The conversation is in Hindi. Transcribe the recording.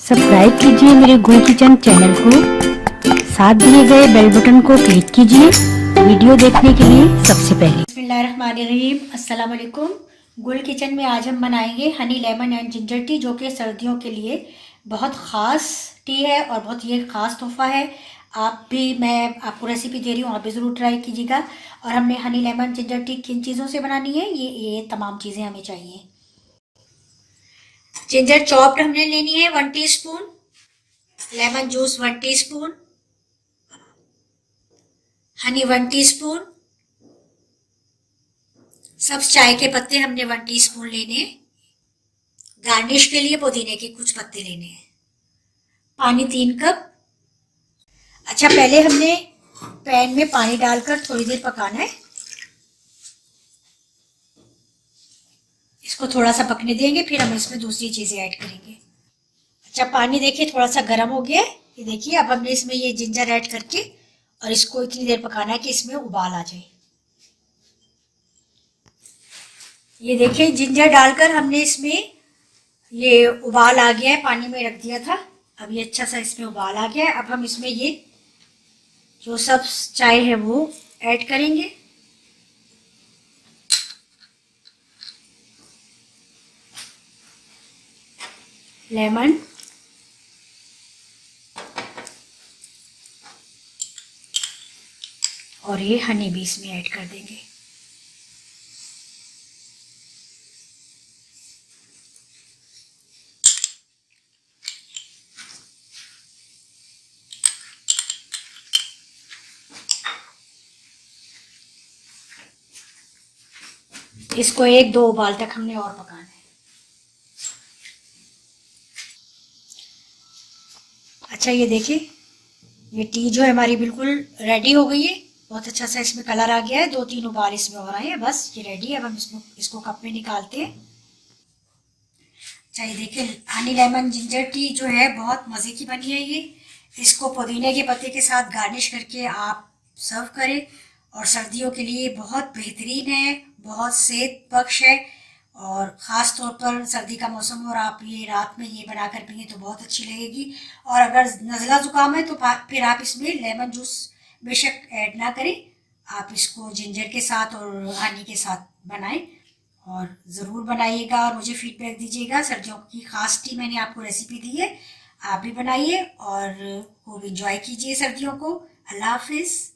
सब्सक्राइब कीजिए मेरे गुल किचन चैनल को, साथ दिए गए बेल बटन को क्लिक कीजिए वीडियो देखने के लिए सबसे पहले। बिस्मिल्लाहिर्रहमानिर्रहीम, अस्सलाम वालेकुम। गुल किचन में आज हम बनाएंगे honey lemon and ginger tea, जो कि सर्दियों के लिए बहुत ख़ास टी है और बहुत ये ख़ास तोहफ़ा है। आप भी, मैं आपको रेसिपी दे रही हूँ, आप भी ज़रूर ट्राई कीजिएगा। और हमने हनी लेमन जिंजर टी किन चीज़ों से बनानी है, ये तमाम चीज़ें हमें चाहिए। जिंजर चॉप्ड हमने लेनी है 1 teaspoon, lemon juice 1 teaspoon, Honey 1 teaspoon, सब्ज चाय के पत्ते हमने 1 टीस्पून लेने, गार्निश के लिए पुदीने के कुछ पत्ते लेने हैं, पानी 3 कप। अच्छा, पहले हमने पैन में पानी डालकर थोड़ी देर पकाना है, इसको थोड़ा सा पकने देंगे, फिर हम इसमें दूसरी चीजें ऐड करेंगे। अच्छा, पानी देखिए थोड़ा सा गर्म हो गया है, ये देखिए। अब हमने इसमें ये जिंजर ऐड करके और इसको इतनी देर पकाना है कि इसमें उबाल आ जाए। ये देखिए, जिंजर डालकर हमने इसमें ये उबाल आ गया है, पानी में रख दिया था, अब ये अच्छा सा इसमें उबाल आ गया है। अब हम इसमें ये जो सब चाय है वो ऐड करेंगे। लेमन, और ये हनी भी इसमें ऐड कर देंगे। इसको 1-2 उबाल तक हमने और पकाना है। अच्छा, ये देखिए, ये टी जो है हमारी बिल्कुल रेडी हो गई है, बहुत अच्छा सा इसमें कलर आ गया है, 2-3 उबाल इसमें और आए हैं, बस ये रेडी है। अब हम इसको कप में निकालते हैं। अच्छा, ये देखिए, हनी लेमन जिंजर टी जो है बहुत मज़े की बनी है ये। इसको पुदीने के पत्ते के साथ गार्निश करके आप सर्व करें, और सर्दियों के लिए बहुत बेहतरीन है, बहुत सेहत बख्श है, और ख़ास तौर पर सर्दी का मौसम और आप ये रात में ये बना कर पिए तो बहुत अच्छी लगेगी। और अगर नज़ला ज़ुकाम है तो फिर आप इसमें लेमन जूस बेशक ऐड ना करें, आप इसको जिंजर के साथ और हनी के साथ बनाएं, और ज़रूर बनाइएगा और मुझे फीडबैक दीजिएगा। सर्दियों की ख़ास टी मैंने आपको रेसिपी दी है, आप भी बनाइए और खूब इंजॉय कीजिए सर्दियों को। अल्लाह हाफिज़।